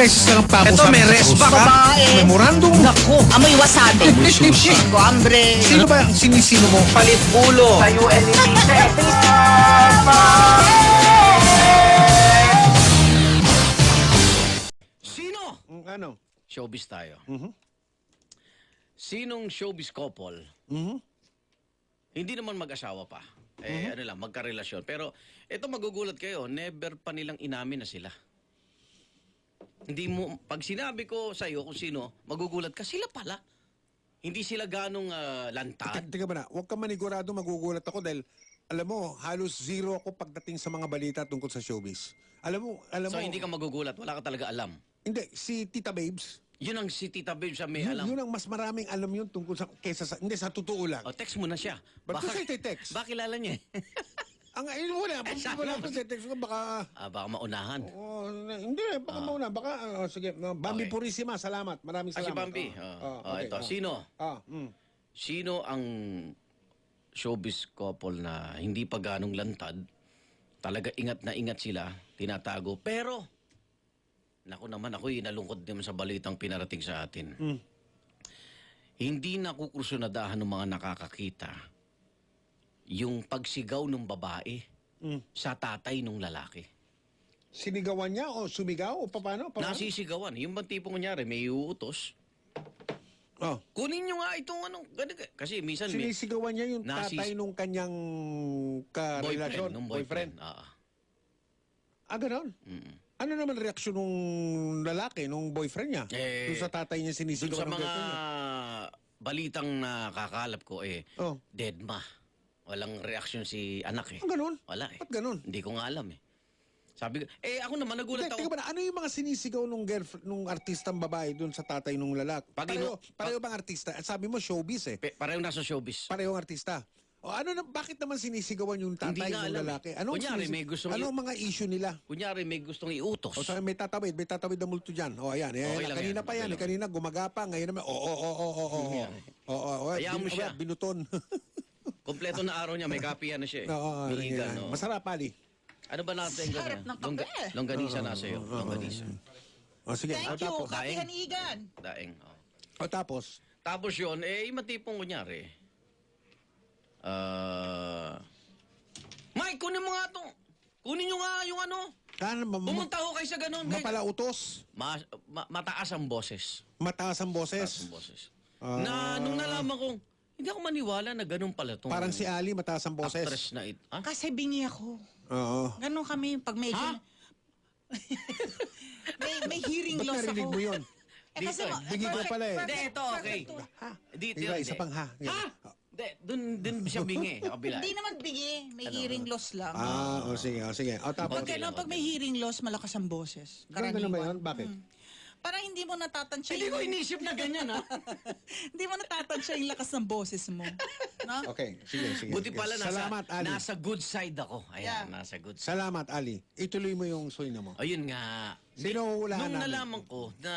beses lang ang pako. Ito, may respa ka. Babae. Memorandum. Naku, amoy wasabi. Tengo hambre. Sino ba ang sinisino mo? Palit ulo. Tayo Sino? Ano? Showbiz tayo. Mhm. Sinong showbiz couple? Mhm. Hindi naman mag-asawa pa. Ano lang, magkarelasyon. Pero ito magugulat kayo, never pa nilang inamin na sila. Hindi mo, pag sinabi ko sa iyo kung sino, magugulat ka, sila pala. Hindi sila ganong lantad. Teka ba na, huwag ka manigurado, magugulat ako dahil alam mo, halos zero ako pagdating sa mga balita tungkol sa showbiz. Alam So mo, hindi ka magugulat, wala ka talaga alam. hindi, si Tita Babes, Yun ang si Tita Babe sa may yun, alam. yun ang mas maraming alam yun tungkol sa, kesa sa, hindi, sa totoo lang. O, text mo na siya. Ba't ko siya iti-text? Baka kilala niya eh. Ang ayun, wala pa sa text ko, baka, Baka maunahan. hindi, baka mauna, baka, sige, Bambi Okay. Purisima, salamat, maraming Si salamat. Bambi. Okay, Ito, sino? mm. Sino ang showbiz couple na hindi pa ganong lantad, talaga ingat na ingat sila, tinatago, pero, naku naman, ako'y nalungkot naman sa balitang pinarating sa atin. Hindi nakukursunadahan ng mga nakakakita yung pagsigaw ng babae sa tatay ng lalaki. Sinigawan niya o sumigaw o paano? Nasisigawan. Yung bang tipong kunyari, may uutos, Oh. kunin nyo nga itong ano, ganun, kasi minsan may Sinisigawan niya yung tatay nung kanyang karelasyon, nung boyfriend. Ganon? Mm. Ano naman reaksyon nung lalaki, nung boyfriend niya? Doon sa tatay niya Dun sinisigawan sa ng mga girlfriend niya? balitang nakakalap ko Oh. deadma. Walang reaksyon si anak eh. Ganon? Wala eh. Ba't ganon? Hindi ko nga alam eh. Sabi ko, ako naman nagulat Teka ako. ba, ano yung mga sinisigaw nung girlfriend, nung artistang babae doon sa tatay nung lalaki? Pareho bang artista? Sabi mo showbiz eh. Pareho nasa showbiz. Parehong artista. O bakit naman sinisigawan yung tatay Hindi nga ng alam eh. lalaki? Anong Kunyari, may gustong ano ang mga issue nila? Kunyari may gustong iutos. O sa may tatawid na multo dyan. O ayan, Okay lang kanina yan, pa yan, okay lang. kanina gumagapa, ngayon naman, Hayaan mo siya. binuton. Kompleto na araw niya, may kapiyan na siya eh. Oo, Bihigan, no? masarap, Ali. Ano ba natin Sarap ng kape. Longganisa na sa'yo. Longganisa. O sige, Thank you, Kapihanigan. Daing. O tapos, Tapos yun, yung matipong kunyari. Mike, kunin mo nga to. Kunin nyo nga yung ano. Pumunta ho kayo sa ganun. mapalautos, Mataas ang boses. mataas ang Mataas boses. ang boses. Na nung nalaman kong, hindi ako maniwala na ganun pala itong Parang si Ali, mataas ang boses. actress na ito. Ah? Kasi bingi ako. Oo. Ganon kami pag medyo... Ha? may hearing Ba't loss ako. narinig mo yun? Kasi Dito, bingi ka pala eh. Hindi, ito okay. Ha? Dito Iba, yun, isa hindi. pang ha. Ha? Hindi, dun siya bingi. Sa kabila. Hindi naman bingi. May hearing loss lang. Sige, sige. O tapos, Pag gano'n, pag may hearing loss, malakas ang boses. ganda naman yun. Bakit? Parang hindi mo natatansya Hindi ko inisip na ganyan, ha? hindi mo natatansya yung lakas ng boses mo. No? Okay, sige. Buti pala Salamat, Ali. nasa good side ako. Ayan, Yeah. nasa good side. Salamat, Ali. Ituloy mo yung suina mo. Ayun nga. Sino huhulaan Nung namin? nalaman ko na,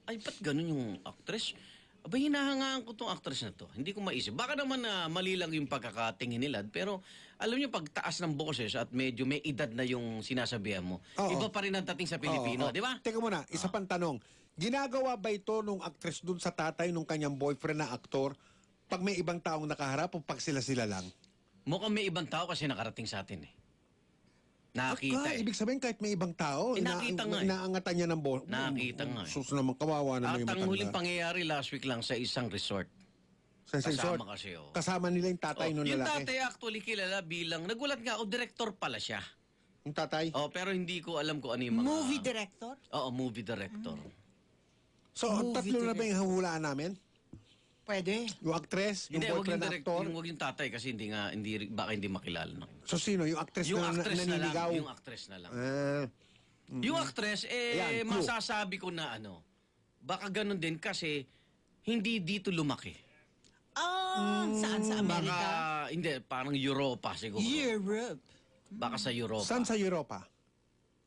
ay, ba't ganun yung actress? Aba, hinahangaan ko tong actress na to. Hindi ko maisip. Baka naman mali lang yung pagkakatingin nila. Pero, alam niyo, pag taas ng boses at medyo may edad na yung sinasabihan mo, Oo. iba pa rin ang dating sa Pilipino, Oo. di ba? Teka muna, isa pang tanong. Ginagawa ba ito nung actress dun sa tatay nung kanyang boyfriend na aktor pag may ibang taong nakaharap o pag sila-sila lang? Mukhang may ibang tao kasi nakarating sa atin eh. Nakakita eh. Ibig sabihin kahit may ibang tao, Nakita nga eh. inaangatan niya ng Nakita nga eh. Sus naman, kawawa naman At yung ang huling matanda. pangyayari last week lang sa isang resort. Sa resort, Kasama kasi oh. kasama nila yung tatay nung Yung lalaki. tatay actually kilala bilang, nagulat nga ako, director pala siya. Yung tatay? Oh, pero hindi ko alam kung ano yung mga... Movie director? Oo, movie director. So, ang Movie tatlo na ba yung hahulaan namin? Pwede. Yung actress, yung Hindi, wag boyfriend yung, na actor? wag yung tatay kasi baka hindi makilala. No? So, sino? Yung actress Yung na actress na lang. naninigaw? Yung actress na lang. Ah, Yung actress, Ayan, clue. masasabi ko na baka ganun din kasi hindi dito lumaki. Saan? Sa Baka, Amerika? hindi, parang Europa siguro. Europe. Baka sa Europa. saan sa Europa?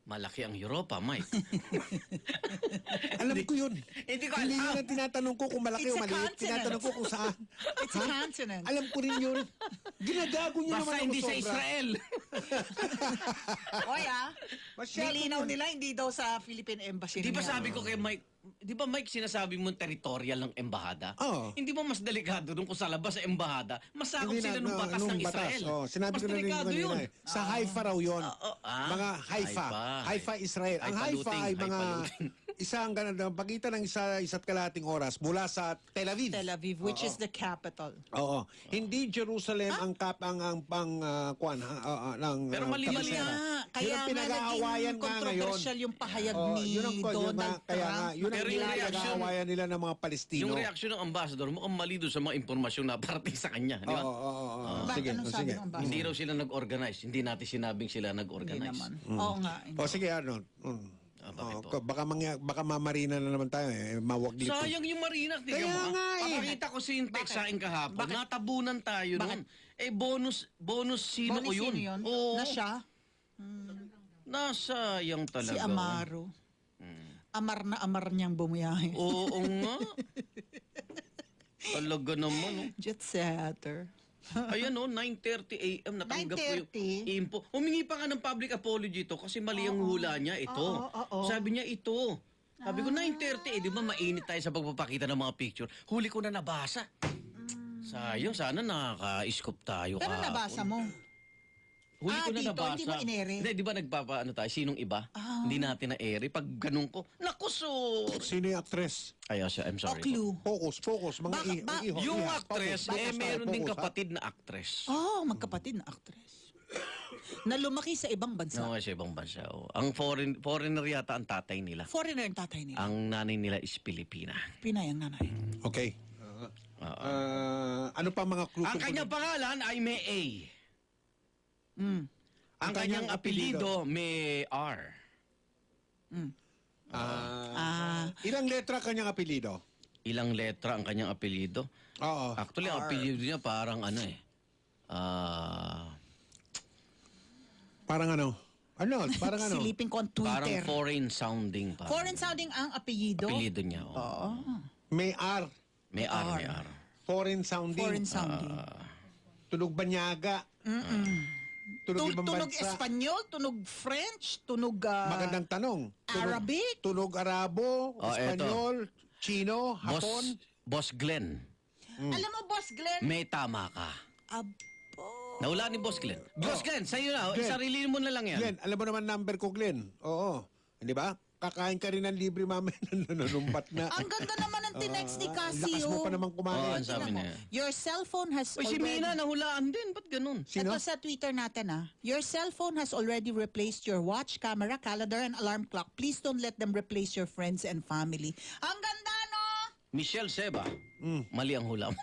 Malaki ang Europa, Mike. Alam ko yun. Hindi ko Hindi yun alam. ang tinatanong ko kung malaki It's o a maliit. continent. Tinatanong ko kung saan. It's a continent. Alam ko rin yun. Ginagago niyo Basta naman ako hindi sa sobra. Israel. Oy Masyado nilinaw yun. nila, hindi daw sa Philippine Embassy. Di ba nangyari. sabi ko kay Mike, di ba Mike sinasabi mo territorial ng embahada? Oo. Hindi ba mas delikado dun kung sa labas sa embahada, masakop Hindi sila ng batas nung ng Israel? Oh, sinabi mas ko na rin delikado kanina yun. eh. Sa Haifa raw yun. Mga Haifa. Haifa. Haifa, Israel. Ang Haifa Haifa looting, ay mga Haifa looting. isang pagitan ng isa't kalating oras mula sa Tel Aviv. Tel Aviv, which is the capital. Oo. Hindi Jerusalem ang pang kuan ng Pero mali-mali kabisera. nga. Kaya Yun ang nga pinag-aawayan naging nga ngayon. controversial yung pahayag Oh, ni yun ang Donald kaya nga, Trump. yun ang Pero yung reaction- pinag-aawayan nila ng mga Palestino. Yung reaksyon ng ambassador, mukhang mali doon sa mga impormasyon na parating sa kanya. Di ba? Oo. Bakit Sige, anong sabi sige. ng ambassador? Hindi raw sila nag-organize. Hindi natin sinabing sila Hindi nag-organize. naman. Oo nga. O sige, ano. bakit po? Baka mamarina na naman tayo eh. Mawaglit. Sayang yung Marina. Kaya nga eh. Papakita ko sa yung text sa akin kahapon. Bakit? Natabunan tayo Bakit? noon. Eh, bonus sino Bonnie, ko yun? sino yun? Oo. Na siya? Nasayang talaga. Si Amaro. Amar niyang bumiyahe. Oo nga. Talaga naman. Oh. Jet setter. Ayan o, 9:30 a.m. natanggap ko yung 9:30? info. Humingi pa nga ng public apology to kasi mali ang hula niya. Ito. Oo. Sabi niya ito. Sabi ko, 9:30 di ba mainit tayo sa pagpapakita ng mga picture. Huli ko na nabasa. Sayang, sana nakaka-scoop tayo Pero kahapon. nabasa mo. Huli ko na dito, nabasa. hindi mo inere? Hindi, di ba nagpapaano tayo? Sinong iba? Hindi natin na-ere. Pag ganun ko, naku, so... Sino yung actress? Ay, I'm O sorry. clue. Focus. Mga Yung actress, focus, meron focus, ding ha? kapatid na actress. Oh, magkapatid na actress. Na lumaki sa ibang bansa. No, sa ibang bansa. Oh. Ang foreigner yata ang tatay nila. Foreigner ang tatay nila. Ang nanay nila is Pilipina. Pinay ang nanay. Okay. Ano pa mga clue? Ang kanyang pangalan ay may A. Ang kanyang apelido may R. Ilang letra kanyang apelido? Ilang letra ang kanyang apelido? Oo. Actually, ang apelido niya parang ano eh. Parang ano? Parang ano? Silipin ko ang Parang Twitter. foreign sounding. Parang Foreign sounding ang apelyido. apelido niya. Oh. May R. May R, may R. Foreign sounding. Foreign sounding. Tunog Banyaga. Tunog ibang Tunog bansa. Espanyol, tunog French, tunog Magandang tanong. Arabic? Tunog Arabo, Oh, Espanyol, Chino, Hapon. Boss Glenn, Alam mo, Boss Glenn? may tama ka. Abo. Nawala ni Boss Glenn. Boss Glenn, sa'yo na. Glenn. Sarili mo na lang yan. Glenn, alam mo naman number ko, Glenn. Oo. Hindi ba? Kakain ka rin ng libre mamaya nanunumpat na. Ang ganda naman ng tinext ni Lakas Casio. mo pa naman Oo, kumain. ang sabi Tingnan mo. niya. Your cellphone has Uy, si Mina, nahulaan din. Ba't ganun? Sino? Ito sa Twitter natin Your cellphone has already replaced your watch, camera, calendar, and alarm clock. Please don't let them replace your friends and family. Ang ganda, no? Michelle Seba. Mali ang hula mo.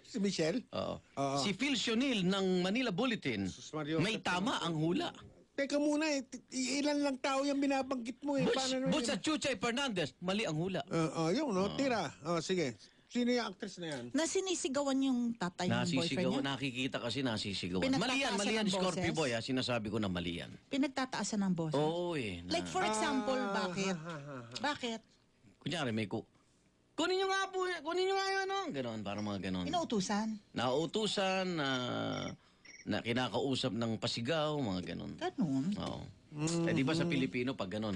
Si Michelle? Oo. Oo. Si Phil Sionil ng Manila Bulletin. Mario. May tama ang hula. Teka muna ilan lang tao yung binabanggit mo eh. Paano Butch at Chuchay Fernandez. Mali ang hula. Yun, no? Tira. Sige. Sino yung actress na yan? Na sinisigawan yung tatay ng boyfriend Nasisigaw, niya. nakikita kasi nasisigawan. Mali yan, Pinagtataasan mali yan, ng Scorpio boses? Boy. Sinasabi ko na mali yan. Pinagtataasan ng boss. Oo eh. Like for example, bakit? Bakit? Kunyari may kunin nyo nga po, kunin nyo nga yun, ano? Ganon, parang mga ganon. Inuutusan. Nauutusan na kinakausap ng pasigaw, mga ganon. Ganun. Oo. Eh, di ba sa Pilipino, pag ganon,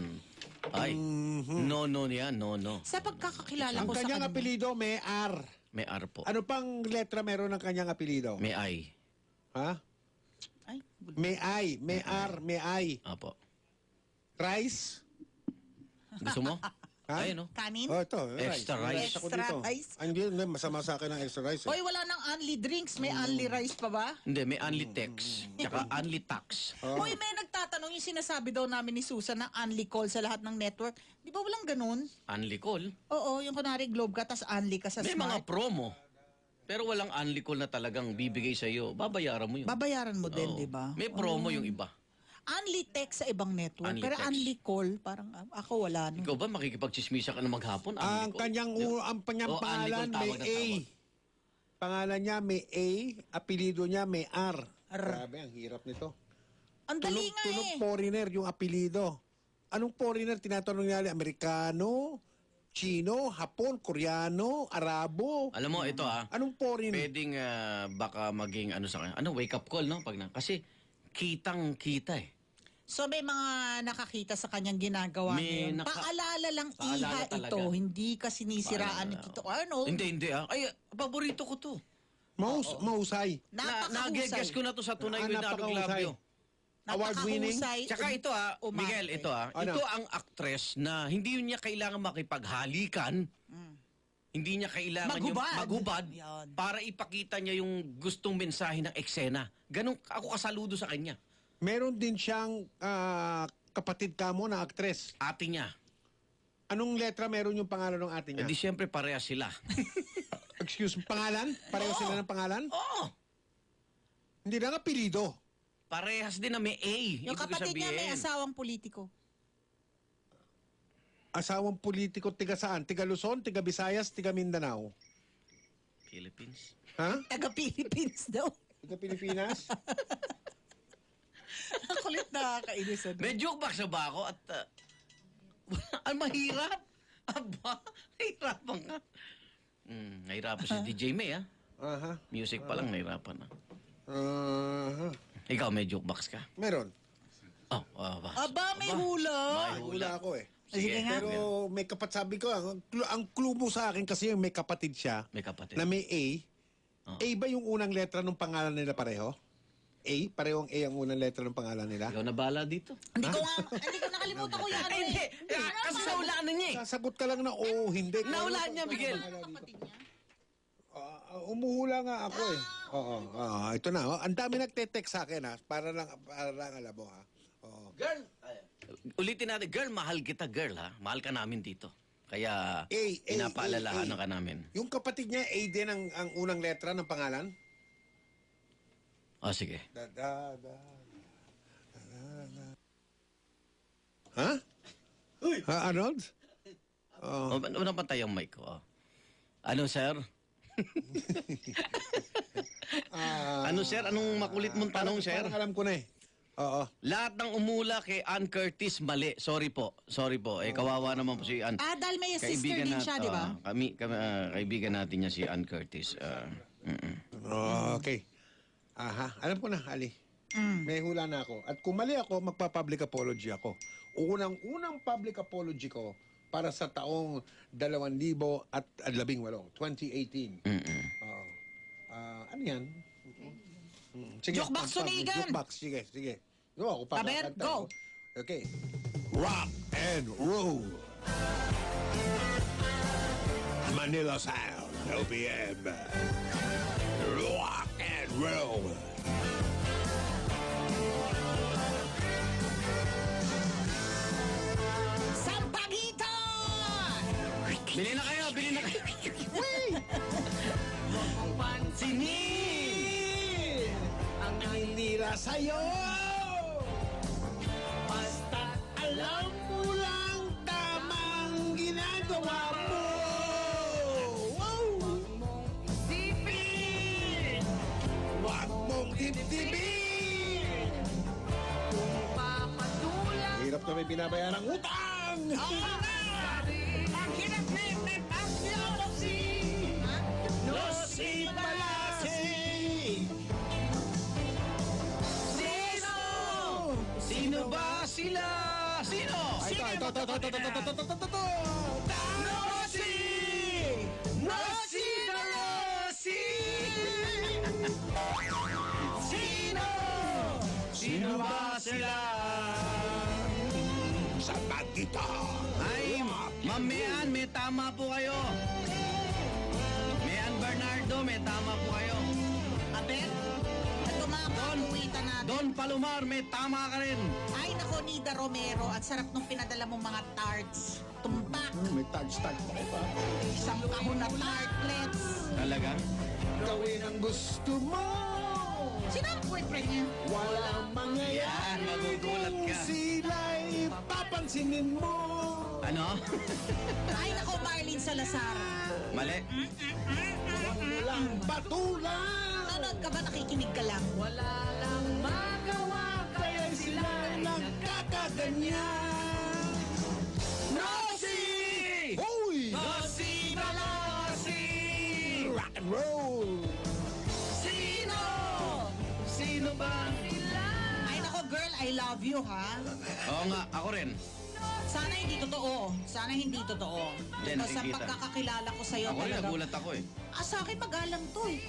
ay, no yan, no. Sa pagkakakilala Ang ko sa kanyang kanya. apelido may R. May R po. Ano pang letra meron ng kanyang apelido? May I. Ha? Ay, May I, may R, may I. Apo. Rice? Gusto mo? Ha? Ayun, no? kanin? Ito, Extra rice. Ako Extra dito. rice. Hindi, masama sa akin ang extra rice. Hoy, wala nang only drinks. May only rice pa ba? Hindi, may only text. Tsaka only tax. Hoy, may nagtatanong yung sinasabi daw namin ni Susan na only call sa lahat ng network. Di ba walang ganun? Only call. Oo, yung kunwari Globe ka, tas only ka sa May mga smart. promo. Pero walang only call na talagang bibigay sa iyo. Babayaran mo yun. Babayaran mo din, Oo. di ba? May promo yung iba. Only text sa ibang network. Only pero text. only call, parang ako wala. No? Ikaw ba makikipagchismisa ka na maghapon? Ang kanyang O, pangalan only call, may tawag na A. tawag. Pangalan niya may A, apelido niya may R. Grabe, ang hirap nito. Ang dali nga Tunog eh. foreigner yung apelido. Anong foreigner? Tinatanong niya, Amerikano, Chino, Hapon, Koreano, Arabo. Alam mo, ito Anong foreigner? pwedeng baka maging ano sa kanya. Ano, wake up call, no? Kasi kitang-kita eh. So may mga nakakita sa kanyang ginagawa May ngayon. Paalala lang Paalala iha talaga. ito, hindi ka sinisiraan ni Paalala. Tito Arnold. Hindi. Ay, paborito ko to. Mahusay. Nag-guess ko na to sa Tunay with Nano napakahusay. Glabio. Award-winning? Tsaka ito Miguel, ito Ano? ito ang actress na hindi yun niya kailangan makipaghalikan. Hindi niya kailangan yung magubad Yan. para ipakita niya yung gustong mensahe ng eksena. Ganun ako kasaludo sa kanya. Meron din siyang kapatid kamo na actress. Ate niya. Anong letra meron yung pangalan ng ate niya? Di siyempre parehas sila. Excuse me, pangalan? Pareho sila ng pangalan? Oo. Hindi na apelido. Parehas din na may A. Yung ibig kapatid niya may sabihin. asawang politiko. Asawang politiko, tiga saan? Tiga Luzon, tiga Visayas, tiga Mindanao. Philippines. Ha? Taga-Philippines daw. Tiga Pilipinas? Ang kulit na kainis. Ano? May jukebox na ba ako? At ang mahirap. Aba, nahirapan ka. Nahirapan si DJ May, Aha. Music pa lang, nahirapan na. Aha. Ikaw, may jukebox ka? Meron. Oh, Aba, may hula. May Hula ako eh. Sige nga. Pero may sabi ko, ang clue mo sa akin kasi yung may kapatid siya May kapatid. na may A. Oh. A ba yung unang letra ng pangalan nila pareho? A? Parehong A ang unang letra ng pangalan nila? Ikaw na bala dito. Hindi ko nakalimutan ko yan. Hindi. Kasi naulaan na niya eh. Sasagot ka lang na oo, hindi. Naulaan niya, Miguel. Kapatid niya. Umuhula nga ako eh. Oo, ito na. Ang dami nagte-text sa akin ha. Para lang alam mo ha. Oo. Girl. Ulitin natin, girl, mahal kita, girl ha. Mahal ka namin dito. Kaya pinapaalalahanan ka namin. Yung kapatid niya, A din ang unang letra ng pangalan? O sige. Ha? Ha, Arnold? Oh. Unang pantay ang mic ko. Ano, sir? Ano, sir? Anong makulit mong tanong, sir? Parang alam ko na eh. Oo. Lahat ng umula kay Ann Curtis, mali. Sorry po. Kawawa naman po si Ann. Dahil may sister din siya, di ba? Kaibigan natin niya si Ann Curtis. Okay. Aha. Alam ko na, Ali. May hula na ako. At kung mali ako, magpa-public apology ako. Unang public apology ko para sa taong 2018, 2018. Oo. Ano yan? Sige, Jukebox Sunigan! Jukebox, sige. Go, ako pa. Paber, go! Okay. Rock and roll. Manila Sound, OPM. Rock and roll. Sampagita! Bili na kayo! Pansinin ang hinira sa'yo. Basta alam mo lang tamang ginagawa mo. Huwag mong isipin. Huwag mong dibdibin. Kung papatulang. Hirap na may binabayarang utang. Ang hirap na yung No si Palasi. Sino ba sila? Sino? Ito. Nossi! Nossi Sino? Sino ba sila? Sa Bagita. Ay, Ma'am Mian, may tama po kayo. Mian Bernardo, may tama po kayo. Abel? Ito mga kakuwitan natin. Don Palomar, may tama ka rin. Ay, nako, Nida Romero. At sarap nung pinadala mong mga tarts. Tumpak. May tag-stag pa ko pa. Isang kahon na tartlets. Talaga? Gawin ang gusto mo. Sino ang boyfriend niya? Walang mangyayari Yan, magugulat ka. kung sila'y papansinin mo. Ano? Ay, nako, Marlene Salazar. Mali. Walang patulang. Nanood ka ba? Nakikinig ka lang. Wala lang magawa kaya sila nagkakaganyan. Nossi! Hoy! Nossi Balasi! Rock and roll! Sino? Sino ba? I love you, ha? Oo nga, ako rin. Sana hindi totoo. Sana hindi totoo. Hindi, Because sa nakikita. pagkakakilala ko sa'yo Ako rin, talaga. nagulat ako eh. Sa akin magalang to eh.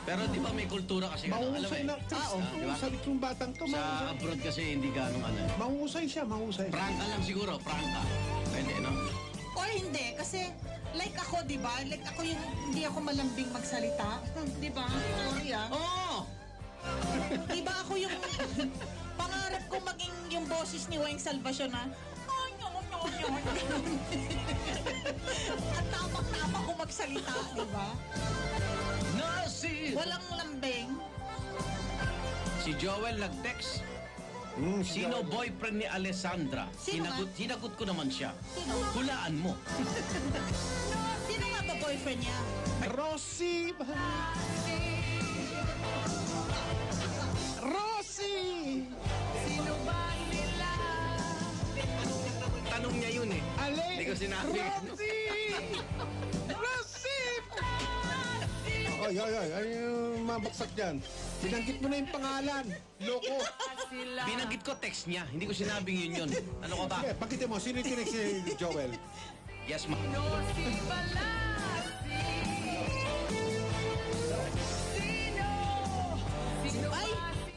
Pero di ba may kultura kasi ano, alam mo Mahusay eh. na. Oo. Di ba? Mahusay itong batang to. Sa Mahusay. abroad kasi hindi ganong ano. eh. Mahusay siya, mahusay. Prangka lang siguro, prangka. Pwede, no? Or hindi, kasi like ako, di ba? Like ako yung hindi ako malambing magsalita. Di ba? Sorry ah. Oo! Di ba ako yung pangarap ko maging yung boses ni Weng Salvacion na at tapak-tapak ko magsalita, di ba? Nasi! Walang lambing. Si Joel nag-text. Sino boyfriend ni Alessandra? Sino nga? Sinagot ko naman siya. Sino? Hulaan mo. Sino nga ba boyfriend niya? Rosie! Rosie! Tanong niya yun eh. Ale! Hindi ko sinabi. Rosie! Rosie! Ay, ay, ay. Ay, yung mabaksak dyan. Binanggit mo na yung pangalan. Loko. Binanggit ko text niya. Hindi ko sinabing yun yun. Ano ka ba? Sige, pagkitin mo. Sino yung tinig si Joel? Yes, ma'am. Ay,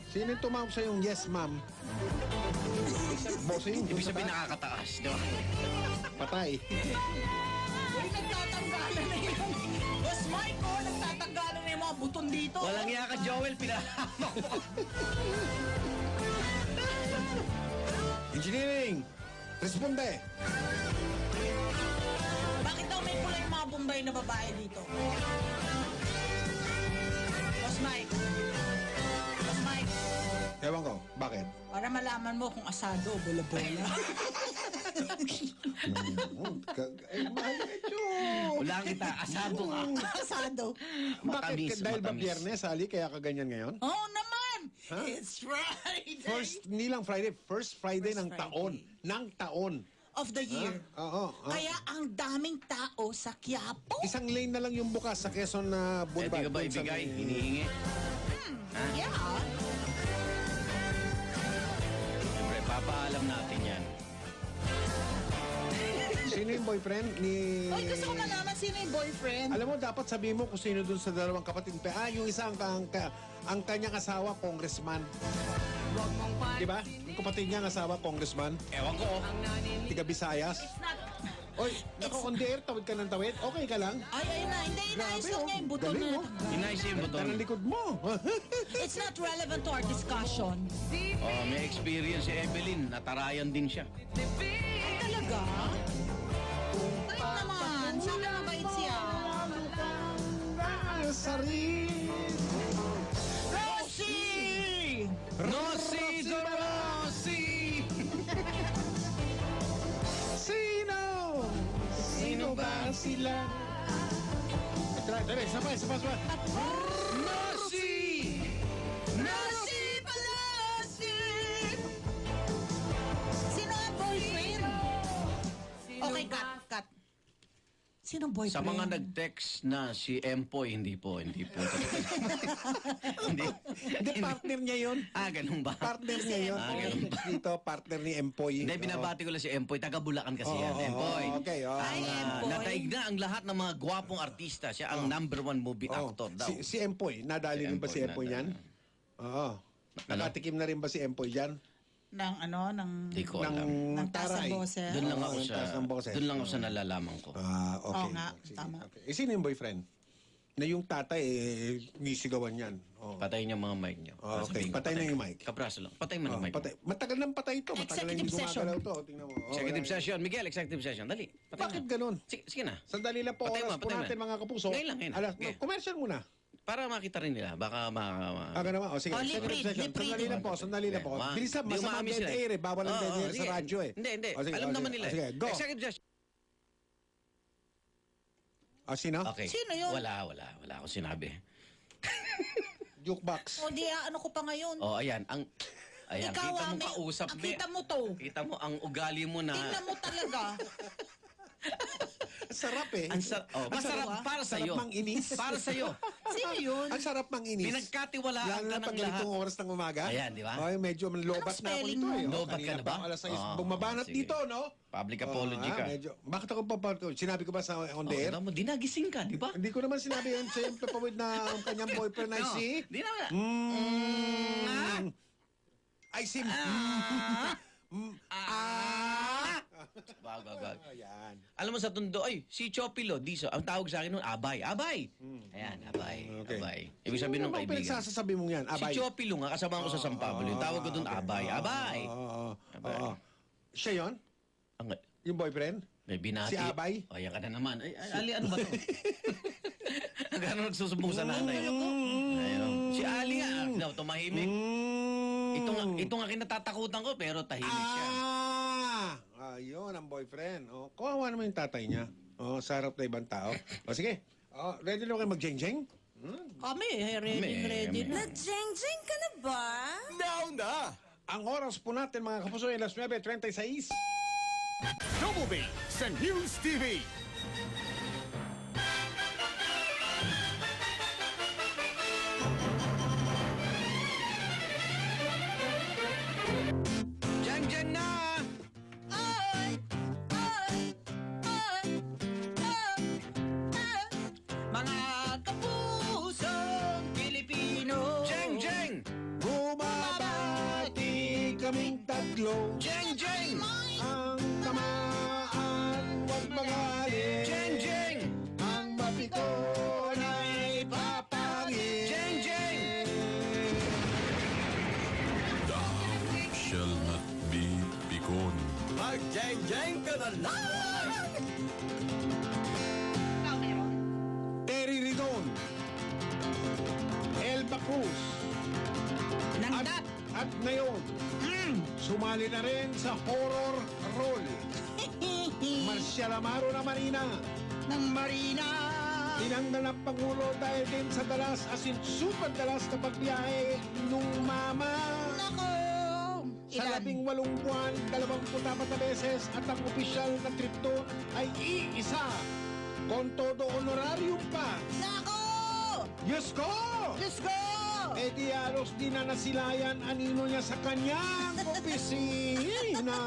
Sino yung tumawag sa yung yes, ma'am? Bossing, Ibig sabihin nakakataas, di ba? patay. uy, nagtatanggalan na yung... Boss Mike, oh, nagtatanggalan na yung mga buton dito. Walang iya ka, Joel. Pinahamak mo. Engineering! Responde! Bakit daw may pula yung mga Bombay na babae dito? Boss Mike. Boss Mike. Ewan ko, bakit? Para malaman mo kung asado o bola-bola. Medyo... Wala kita. Asado nga. asado. Bakit? Dahil ba matamis. Biyernes, Ali, kaya ka ganyan ngayon? Oo naman! Huh? It's Friday! Hindi lang Friday, first Friday First ng Friday. taon. Ng taon. Of the year. Oo. Kaya ang daming tao sa Quiapo. Isang lane na lang yung bukas sa Quezon na Eh, di Boulevard. ka ba Doon sa ibigay? may- Hinihingi? Yeah. Siyempre, papaalam natin yan. Sino yung boyfriend ni... Oy, gusto ko malaman sino yung boyfriend. Alam mo, dapat sabihin mo kung sino dun sa dalawang kapatid. Yung isa ang kanyang asawa, congressman. Diba? Yung kapatid niya ang asawa, congressman. Ewan ko. Tiga Visayas. It's not... Oy, nako on the air, tawid ka ng tawid. Okay ka lang? Ay, ayun na. Hindi, inaayos Grabe, lang oh. niya yung buton Galing, na. oh. Inayos yung buton. Tanang likod mo. It's not relevant to our discussion. Oh, may experience si Evelyn. Natarayan din siya. Ay, talaga? Bait naman. Sana mabait siya. Sarili. Rosie! Nosy Dorosi! Sino? Sino ba sila? Tara, isa pa. Nosy! Rosie Palasi! Sino ang boyfriend? Okay, cut. Sino ang boyfriend? Sa mga nag-text na si Empoy, hindi po. hindi. Hindi, partner niya yun. Ganun ba? Partner niya yun. ganun ba? Dito, partner ni Empoy. Hindi, binabati ko lang si Empoy. Taga Bulacan kasi yan. Empoy. Okay, Ay, Empoy. Nataig na ang lahat ng mga gwapong artista. Siya ang #1 movie actor daw. Si Empoy, nadali Si rin ba si Empoy Empoy, niyan? Oo. Nakatikim na rin ba si Empoy diyan? Ng ano, ng... Hindi ko alam. ng taas ng taray. boses. Doon lang Oo, ako yung sa taas ng boses. doon lang ako sa nalalaman ko. Okay. Oo nga, Sige, tama. okay. Sino yung boyfriend? Na yung tatay, nisigawan yan. Oh. Patay niyo mga mic niyo. Okay, Sabihin ko, patay na yung mic. Kapraso lang. Patay mo Oh, ng mic. patay. Matagal nang patay ito. Matagal na hindi Executive session. gumagalaw to. Tingnan mo. Executive session. Miguel, executive session. Dali. Patay Bakit mo. ganun? Sige na. Sandali lang po Patay mo, oras po patay mo. natin mga kapuso. Ngayon lang. Alas, Okay. commercial muna. Para makita rin nila. Baka Aga naman. O sige, Oh, lip executive read, session. lip reading. Sandali lang po. Sandali lang po. Okay, Bilisan, Di masama umaamin dead sila air eh. Bawal ang Oo, dead air sige. sa radyo eh. Hindi. O, sige, Alam o, naman sige. nila. O, sige, go. Executive session. Sino? Okay. Sino yun? Wala ako sinabi. Jukebox. O di, ano ko pa ngayon? Oh, ayan. Ayan. Ikaw, Kita mo may- kausap. kita mo to. Kita mo ang ugali mo na. Tingnan mo talaga. Sarap eh. Masarap Masarap para sa iyo. Sarap mang inis. Para sa iyo. Sino yun? Ang sarap manginis. Pinagkatiwalaan Lalo ka na ng pag ganitong lahat. oras ng umaga. Ayan, di ba? Ay, medyo lobat Anong na ako spelling nito mo? eh. Lobat ka Kanina na ba? pa, alas 6, Ah, bumabanat sige. dito, no? Public apology ka. Medyo, bakit ako papapology? Sinabi ko ba sa on the air? Mo, dinagising ka, di ba? Hindi ko naman sinabi yun. Siyempre, pawid na ang kanyang boyfriend ay No, si... Di na. Ay si... Wag. Ayan. Alam mo sa Tondo, ay, si Chopilo, Diso, ang tawag sa akin nun, Abay. Abay! Ayan, Abay. Okay. Abay. Ibig sabihin Sino ng bang kaibigan. pinagsasabi mong yan? Si Abay. Chopilo nga, kasama ko sa San Pablo. Yung tawag ko doon, okay. Abay. Abay! Oo. Siya yun? Ang, Yung boyfriend? may binati. Si Abay? O, yan ka na naman. Ay, Ali, ano ba to? Gano'n nagsusumbong sa nanay. Ayun. Si Ali nga, tumahimik. Ito nga kinatatakutan ko, pero tahimik siya. Ayun, ang boyfriend. Oh, kawawa naman yung tatay niya. Oh, sa harap na ibang tao. O, sige. Oh, ready na kayo mag-jeng-jeng? Kami, ready na. Nag-jeng-jeng ka na ba? Ang oras po natin, mga kapuso, ay alas 9:36. Double B sa News TV. Jeng-jeng na! Mga kapusong Pilipino. Jeng-jeng! Bumabati kaming tatlo. Jeng-jeng! Ang tamaan, huwag magalit. Jeng-jeng! Ang mapikon ay papangin. Jeng-jeng! Shall not be begone. Mag-jeng-jeng ka na lang! Terry Ridon. Elba Cruz. Nangdat. At ngayon, sumali na rin sa horror role. Marcial Amaro na Marina. Ng Marina. Tinanggal ng Pangulo dahil din sa dalas asin super dalas na pagbiyahe nung mama. Nako. Sa 18 buwan, 24 na beses at ang opisyal na trip doon ay iisa. Con todo honorarium pa. Nako. Diyos ko! Let's go. Eh di halos di na nasilayan anino niya sa kanyang opisina.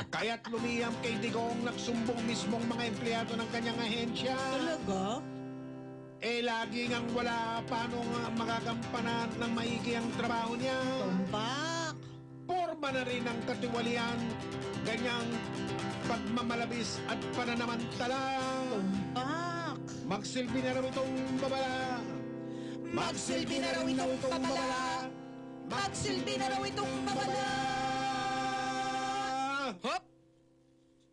Kaya't lumiyam kay Digong nagsumbong mismong mga empleyado ng kanyang ahensya. Talaga? Eh lagi ngang wala paano nga magagampanan ng maigi ang trabaho niya. Tumbak. Porma na rin ang katiwalian, ganyang pagmamalabis at pananamantala. Tumbak. Magsilbi na raw itong babala. Magsilbi na raw itong babala. Magsilbi na raw itong babala. Hop!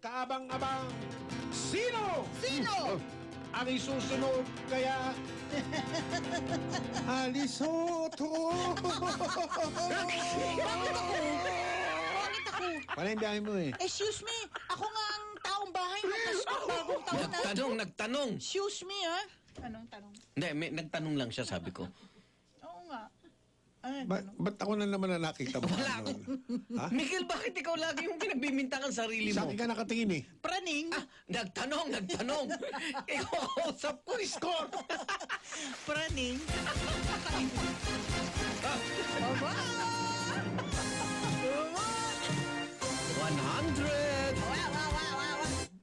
Kaabang-abang, sino? Sino? Ang isusunod kaya Alisoto. Bakit ako? Pala yung biyahe mo eh. Excuse me, ako nga ang taong bahay ng Pasko bagong taon na. Nagtanong. Excuse me, ha? Anong tanong? Hindi, nagtanong lang siya, sabi ko. Oo nga. Ay, Ba't ako na naman na nakita mo? Wala Ano? Ha? Miguel, bakit ikaw lagi yung pinagbimintangan sarili Sa mo? akin ka nakatingin eh. praning. Nagtanong. Ikaw kausap ko, score. Praning. Aba! 100.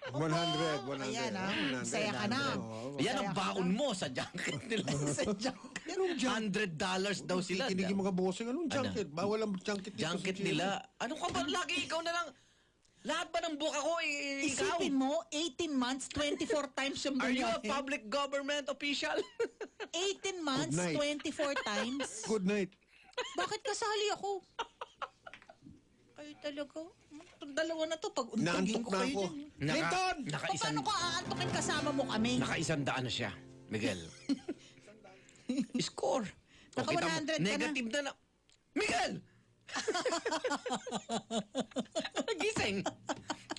100. Ayan, ha? Saya ka na. Yan ang baon mo sa junket nila. Sa junket. Anong junket? $100 daw sila. Kikinigin mga bossing. Anong junket? Bawal ang junket dito sa Junket GMA. nila. Ano ka ba? Lagi ikaw na lang. Lahat ba ng buka ko, ikaw? Isipin mo, 18 months, 24 times yung Are you a biyahe. public government official? 18 months, Good night. 24 times. Good night. Bakit kasali ako? Kayo talaga? Itong dalawa na to, pag untugin Naantok ko na kayo ako. dyan. Clinton! Paano ko aantokin kasama mo kami? Naka-100 na siya, Miguel. Score. O, Naka kita mo, 100 ka na. negative na. Miguel! Gising.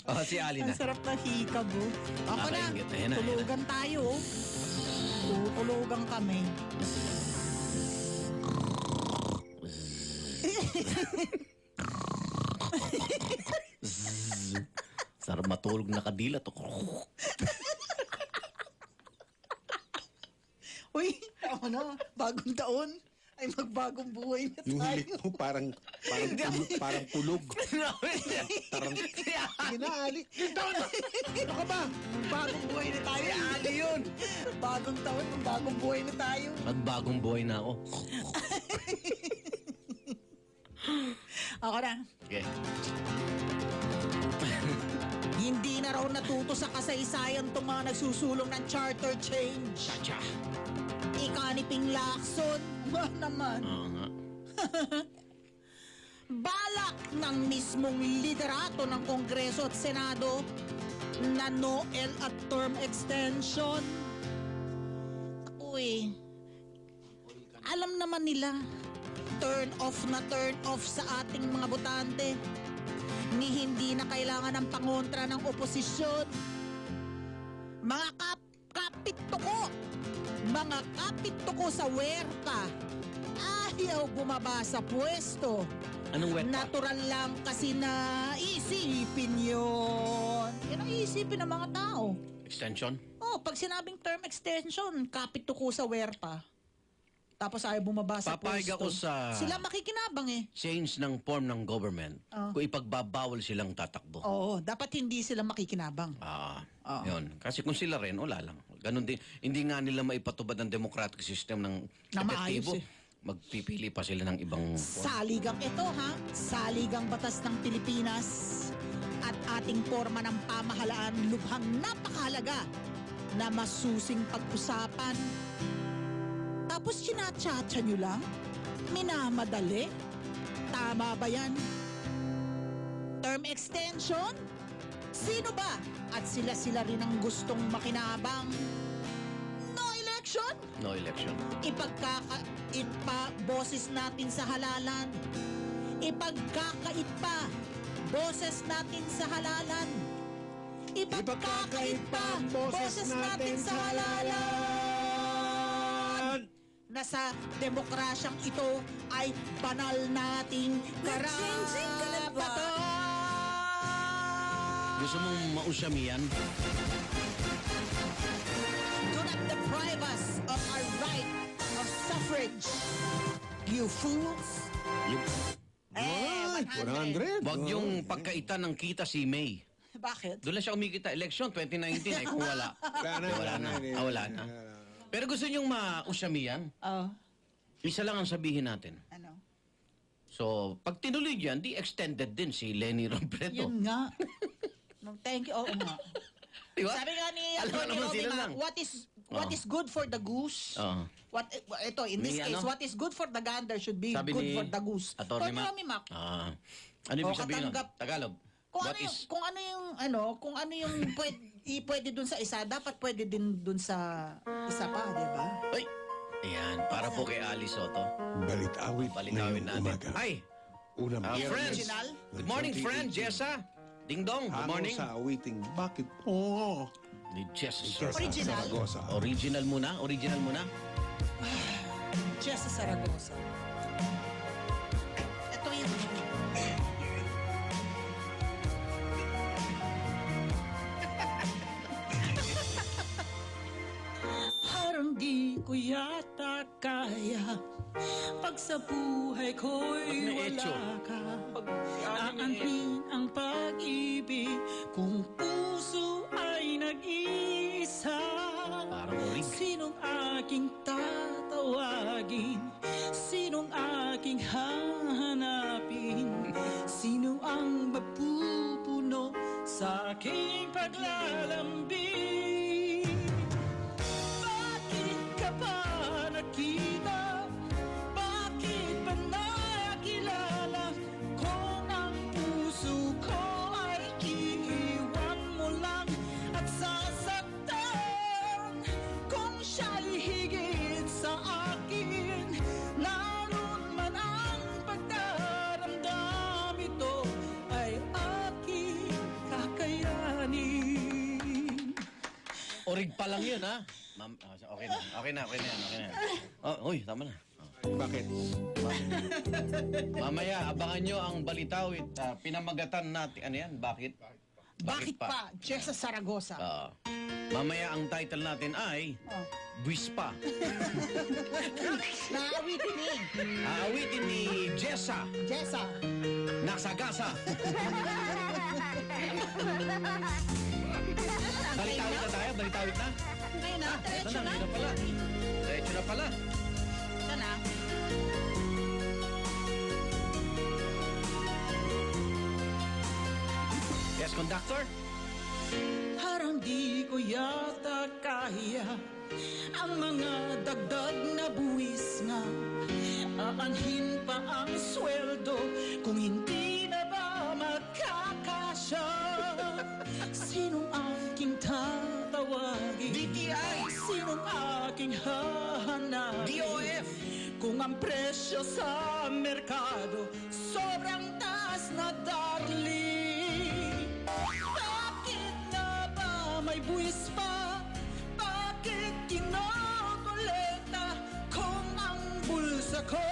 Oh, si Ali na. Ang sarap na hikab, oh. Ako na, Nakaingit. Ayan na, tulugan tayo, oh. Tutulugan kami. Sarap matulog na kadila to. Uy, bagong taon. Ay magbagong buhay na Yung tayo. hilik mo parang kulog. Tarang. Sige na, Ali. Ano ka ba? Bagong buhay na tayo. Ali yun! Bagong taon, bagong buhay na tayo. Magbagong buhay na ako. Ako na. Okay. Hindi na raw natuto sa kasaysayan itong mga nagsusulong ng charter change. Chacha. Ika ni Ping Lacson. Ba naman? Oo nga. Balak ng mismong liderato ng Kongreso at Senado na NOEL at term extension. Uy, alam naman nila, turn off sa ating mga botante ni hindi na kailangan ng pangontra ng oposisyon. Mga kapit-tuko sa werka, ayaw bumaba sa pwesto. Anong wet pa? Natural lang kasi na isipin yun. Yan ang isipin ng mga tao. Extension? Oh, pag sinabing term extension, kapit-tuko sa werpa. Tapos ayaw bumaba sa Papayag pwesto. ako sa- Sila makikinabang eh. Change ng form ng government kung ipagbabawal silang tatakbo. Oo, dapat hindi sila makikinabang. Oo. Yun. Kasi kung sila rin, wala lang. Ganun din. Hindi nga nila maipatubad ng democratic system ng Na epektibo. maayos Magpipili pa sila ng ibang form. Saligang ito ha, saligang batas ng Pilipinas at ating forma ng pamahalaan lubhang napakahalaga na masusing pag-usapan. Tapos chinatsacha nyo lang? Minamadali? Tama ba yan? Term extension? Sino ba? At sila rin ang gustong makinabang. No election? No election. Boses natin sa halalan. Ipagkakait pa boses natin sa halalan. Ipagkakait pa boses natin sa halalan. Na sa demokrasyang ito ay banal nating karapatan. Gusto mong mausyamiyan? Do not deprive us of our right of suffrage. You fools. Ay, 100. Wag yung pagkaitan ng kita si May. Bakit? Doon lang siya kumikita. Election 2019 ay kung wala. Wala na. Wala na. Pero gusto niyong mausyamiyan? Oh, Isa lang ang sabihin natin. ano? So, pag tinuloy diyan, di extended din si Lenny Robredo. Yun nga. No, thank you. Oo nga. Di ba? Sabi nga ni Alam Atty. naman Robby sila Ma, lang. what is good for the goose? Oo. Ito, in this Ni case, ano? what is good for the gander should be Sabi good ni for the goose. Atty. Atty. Mac. Ano ibig O, sabihin nun? katanggap. Tagalog. Kung What ano, is... kung ano yung pwede dun sa isa, dapat pwede din dun sa isa pa, di ba? Ay! Ayan, para po kay Ali Soto. Balitawit Balikawin ngayong natin. umaga. Ay! Unang biyernes. Friends! Original? Good morning, friend! Jessa! Ding Dong, good Hango morning. sa awiting bakit po? Ni Jess. Original? Saragosa. Original muna? Original muna? Jessa Saragosa. Ito yun. Parang di ko yata kaya pag sa buhay ko'y May etyo. wala ka. Aanhin ang pag-ibig kung puso ay nag-iisa. Parang orig. Sinong aking tatawagin? Sinong aking hahanapin? Sino ang mapupuno sa aking paglalambing? Bakit ka ba nakita? Bakit ba nakilala? Kung ang puso ko ay iiwan mo lang at sasaktan. Kung siya'y higit sa akin, naroon man ang pagdaramdam, ito ay aking kakayanin. Orig pa lang yun, ha? Okay na. Okay na yan. Oh, uy, tama na. Bakit? Mamaya, abangan nyo ang Balitawit. Pinamagatan natin. Ano yan? Bakit? Bakit pa? Jessa Saragosa. Mamaya ang title natin ay Buwis Pa. Naawitin ni Aawitin ni Jessa Jessa. Nasagasa. Balitawit na tayo, balitawit na. Ngayon na, Ito diretso na, na. ito pala. Diretso na pala. Ito na. Yes, conductor? Parang di ko yata kaya ang mga dagdag na buwis nga. Aanhin pa ang sweldo kung hindi na ba makakasya. Sinong aking tatawagin? DTI! Sinong aking hahanapin? DOF! Kung ang presyo sa merkado sobrang taas na, darling. Bakit na ba may buwis pa? Bakit kinokolekta? Kung ang bulsa ko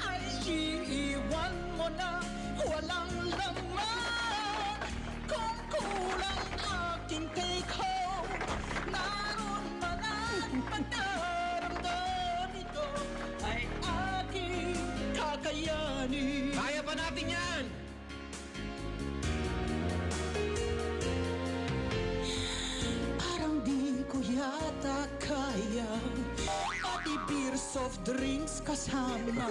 ay iiwan mo na walang laman. Kung kulang aking take home, naroon man ang pagdaramdam ito ay aking kakayanin. Kaya pa natin yan! Parang di ko yata kaya pati beer, soft drinks kasama.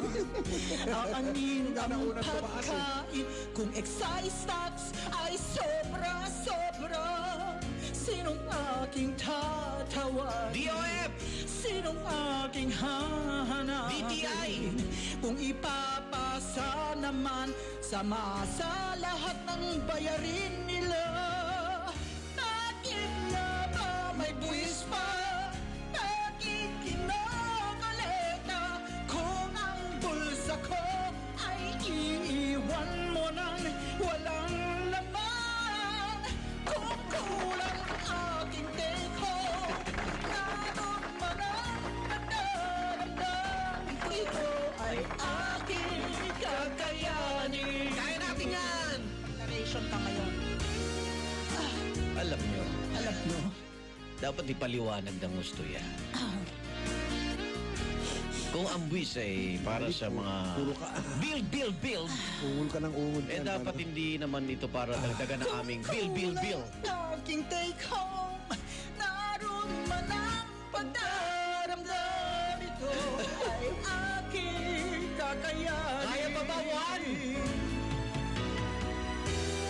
Aanin ang pagkain kung excise tax ay sobra-sobra. Sinong aking tatawagin? DOF! Sinong aking hahanapin? DTI! Kung ipapasa naman sama sa lahat ng bayarin nila. Bakit na ba may buwis pa? Bakit kinokolekta? Kung ang bulsa ko ay iiwan mo nang walang laman. Kung kulang aking take home, naroon man ang nagdaramdam. Ito ay aking kakayanin. Kaya natin yan! Narration ka ngayon. Alam nyo, Alam mo. dapat ipaliwanag ng gusto yan. Kung ang buwis ay para sa mga Puro ka. build, Ungol ka ng ungol. eh dapat hindi naman ito para dagdagan ng aming bill. Aking take home, naroon man ang pagdaramdam. Ito ay aking kakayanin. Kaya pa ba, Juan?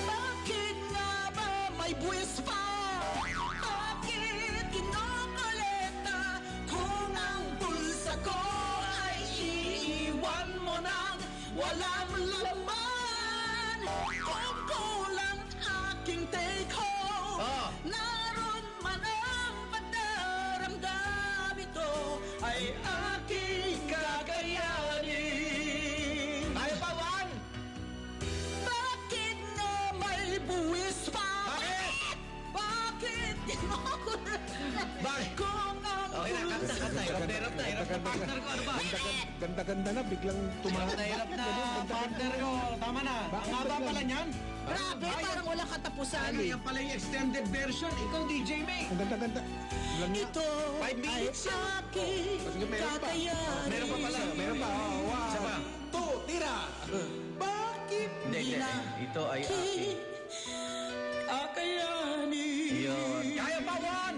Bakit nga ba may buwis pa? Bakit kinokolekta? Kung ang bulsa ko ay iiwan mo nang walang laman. Kung kulang aking take home, naroon man ang pagdaramdam. Ito ay aking kakayanin. Kaya pa, Juan? Bakit nga may buwis pa? Bakit? Bakit? Bakit? Kung ang Okay na, kanta. Hirap na, partner ko. Ano ba? Ganda-ganda na, biglang tumahan. Hirap na, partner ko. Tama na. Ang haba pala niyan. Grabe, parang walang katapusan. Ano, yan pala yung extended version. Ikaw, DJ May. Ang ganda-ganda. Lang nga. ito 5 ay minutes yan. aking Sige, meron pa. kakayanin. Meron pa pala. Meron pa. Oh, wow. Isa pa. Tira! Bakit Hindi. na Ito ay aking. kakayanin? Yun. Kaya pa, Juan!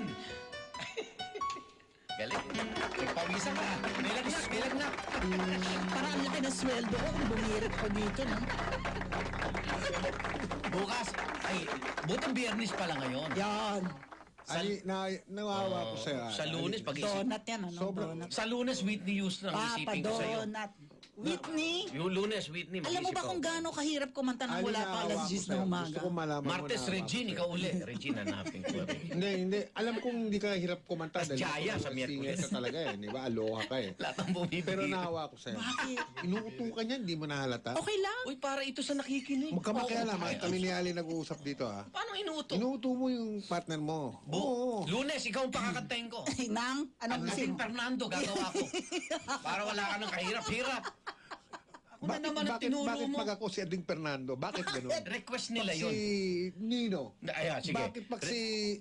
Galing. Nagpawisan ka. May lagnak. Parang ang laki ng sweldo ko kung bumirit ko dito, no? Bukas. Ay, butang biyernes pala ngayon. Yan. Ali, nawawa ko sa'yo. Sa Lunes, pag-isip. Donut yan, ano? Sobrang- Donut. Sa Lunes, Whitney Houston ang isipin ko sa'yo. donut. Whitney, Yung Lunes, Whitney, alam mo ba kung gaano kahirap kumanta ng wala pa alas 10 ng umaga? Gusto ko malaman mo Martes, na- Regine, ikaw uli. Regine, hanapin ko. Hindi. Alam kong hindi ka hirap kumanta. Tas Jaya sa Miyerkules. Singer ka talaga eh. Di ba? Aloha ka eh. Lahat ang bumibili. Pero nahawa ko sa'yo. Bakit? Inuuto ka niyan, hindi mo nahalata. Okay lang. Uy, para ito sa nakikinig. Magkamakialam. Kami ni Ali nag-uusap dito ha. Paano inuuto? Inuuto mo yung partner mo. Oo. Lunes, ikaw ang pakakantahin ko. Nang, Ang anong ating sing? Fernando, gagawa ko. Para wala ka ng kahirap-hirap. Ako na naman ang tinuro bakit mo. pag ako si Ading Fernando? Bakit ganun? Request nila Pag yun. si Nino. Ayan, sige.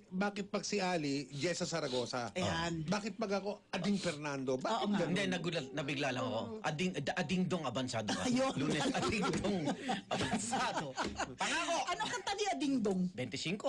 Bakit pag si Ali, Jessa Saragosa? Ayan. Bakit pag ako Ading Fernando? Bakit Oo nga. ganun? Hindi, nagulat, nabigla lang ako. Ading dong abansado ka. Ayun. Lunes, ading dong abansado. Pangako! Ano kanta ni Ading Dong? 25.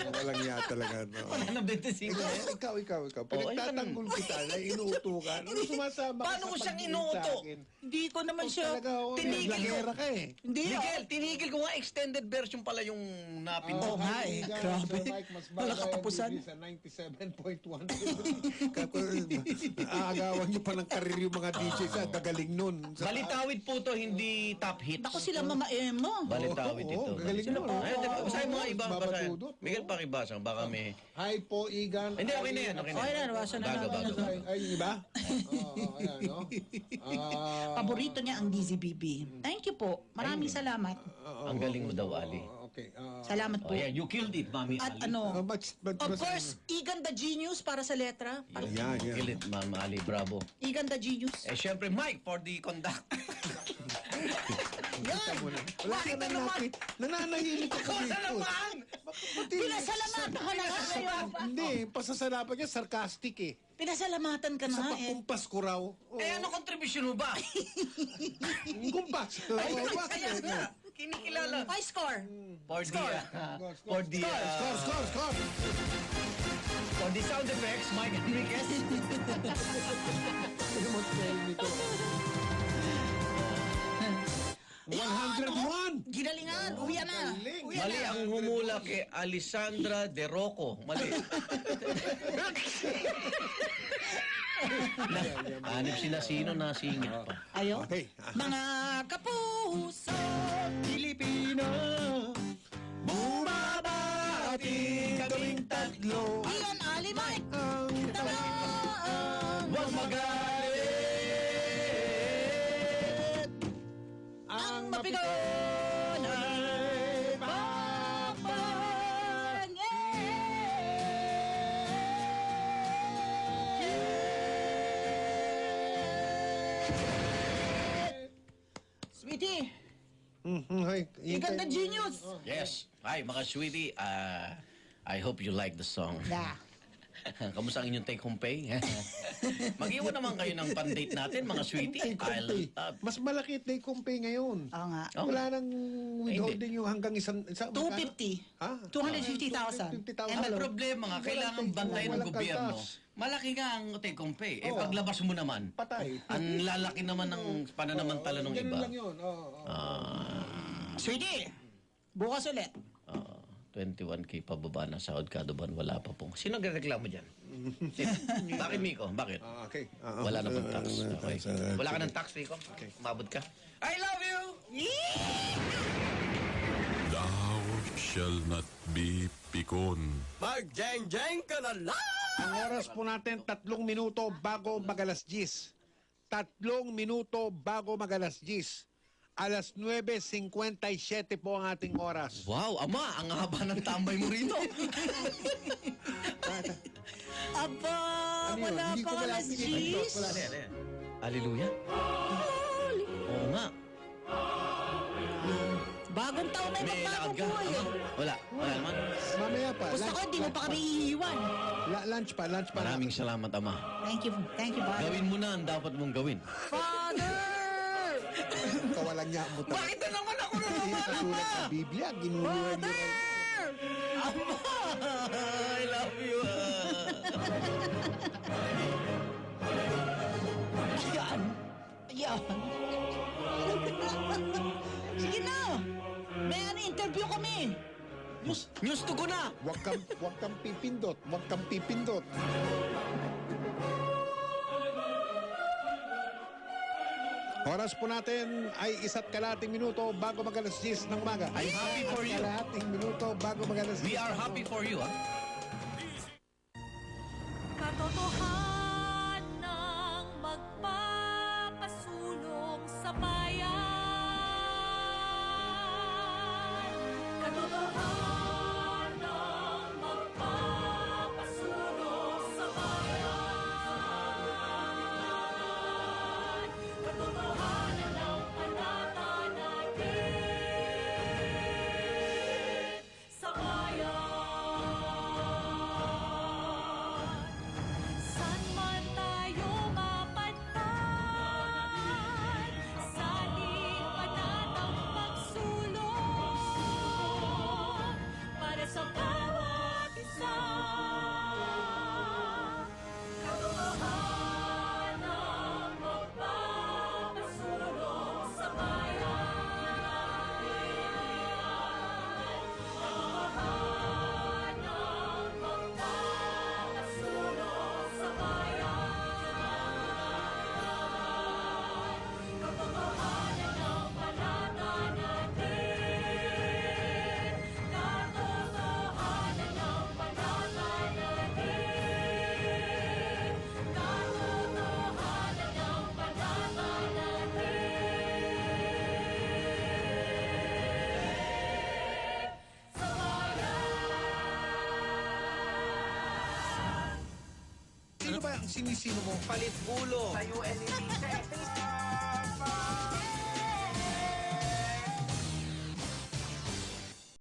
Walang ya talaga. No. Wala na 25. Ikaw. Pinagtatanggol kita na inuuto ka. Ano sumasama ka Paano sa mo siyang pagdiin inuuto? sa akin? Hindi ko naman siya... Talaga, Tinigil ko. lagera ka eh. Hindi, Miguel, tinigil ko nga extended version pala yung napindot. Oo nga eh. Grabe. Wala katapusan. Sa 97.1. Aagawan niyo pa ng karir yung mga DJ sa gagaling nun. Balitawid po to, hindi top hits. Ako sila Mama Emma. Balitawid Oo, ito. gagaling nun. Ay, basahin mo nga iba. Basahin. Babadudot. Miguel, pakibasa. Baka may... Hi po, Igan. Hindi, okay na yan. Okay na Okay yan. na, nabasa na Bago, namin. bago. Ay, yung iba? Ayan, no? Paborito niya ang Dizzy BB. Thank you po. Maraming salamat. Ang galing mo daw, Ali. Okay. Salamat Oh, po. yeah, you killed it, Mami At Ali. ano, But, of course, Igan the Genius para sa letra. Yan, You yan. killed it, Mami Ali. Bravo. Igan the Genius. Eh, syempre, Mike for the conduct. Yan. Wala ka Bakit na naman? napit. Nananahimik ako Ikaw na dito. naman! Pinasalamatan ka na nga ngayon. Hindi, pasasalamat niya, sarcastic eh. Pinasalamatan ka na Sa nga eh. pagkumpas ko raw. Oo. Eh, ano contribution mo ba? Kumpas. Ay, Oo, kaya bakit? nga. Kinikilala. Ay, score. For the, for the, Score. for the sound effects, Mike Enriquez. Ano mo nito? 101! Ginalingan. Uwi na. Uwi Mali na. ang humula kay Alessandra De Rocco. Mali. Hanip sila sino na singit pa. Ayo. Okay. Mga kapuso Pilipino. Bumabati kaming tatlo. Ian Ali Mike. Ang Tamaan. Huwag magalit! Ang mapigon ay papangin. Sweetie, Hi. Igan the Genius. Yes. Hi, mga sweetie. I hope you like the song. Yeah. Kamusta ang inyong take home pay? Mag-iwan naman kayo ng pan-date natin, mga sweetie. I'll love. Mas malaki take home pay ngayon. Oo nga. Oh. Wala nang withholding yung hanggang isang... 250. Ha? 250,000. 250,000. Ang Envelope. problema nga, kailangan bantayan ng Walang gobyerno. kaltas. Malaki nga ang take home pay. Eh, Oo. paglabas mo naman, Patay. ang lalaki naman ng pananamantala ng Ganun iba. lang yun. Oo. Sweetie, bukas ulit. 21K pababa na sahod kada buwan, wala pa pong. Sino nagreklamo dyan? Sino? Bakit, Miko? Bakit? Okay. Wala na pong tax. Okay. Wala ka ng tax, Miko? Umabot ka? I love you! Thou shall not be pikon. Mag-jeng-jeng ka na lang! Ang oras po natin, 3 minuto bago magalas 10. 3 minuto bago magalas 10. Alas 9:57 po ang ating oras. Wow, ama, ang haba ng tambay mo rito. Aba, Ano yun? wala Hindi ko pa alas malapit. 10. Wala. Hallelujah. Oo nga. Bagong taon na May ibang lakad bagong ka? buhay. Ama? Wala. Wala naman. Mamaya pa. Gusto ko, di mo pa kami iiwan. Lunch pa. Maraming salamat, Ama. Thank you, Father. Gawin mo na ang dapat mong gawin. Father! Kawalan niya mo talaga. Bakit na naman ako na Hindi naman, kasulat Ama? sa Biblia. Ginuluhan niyo. Father! Ama! I love you. Ayan. Ayan. Sige na. May interview kami. News to ko na. Huwag kang pipindot. Huwag kang pipindot. Oras po natin ay 1.5 minuto bago mag-alas 10 ng umaga. I'm happy for you. 1.5 minuto bago mag-alas 10. We are happy for you, ha? Katotohanang magpapasulong sa bayan. Katotohanang magpapasulong sa bayan. sinisino mo? Palit ulo. Sa UNED.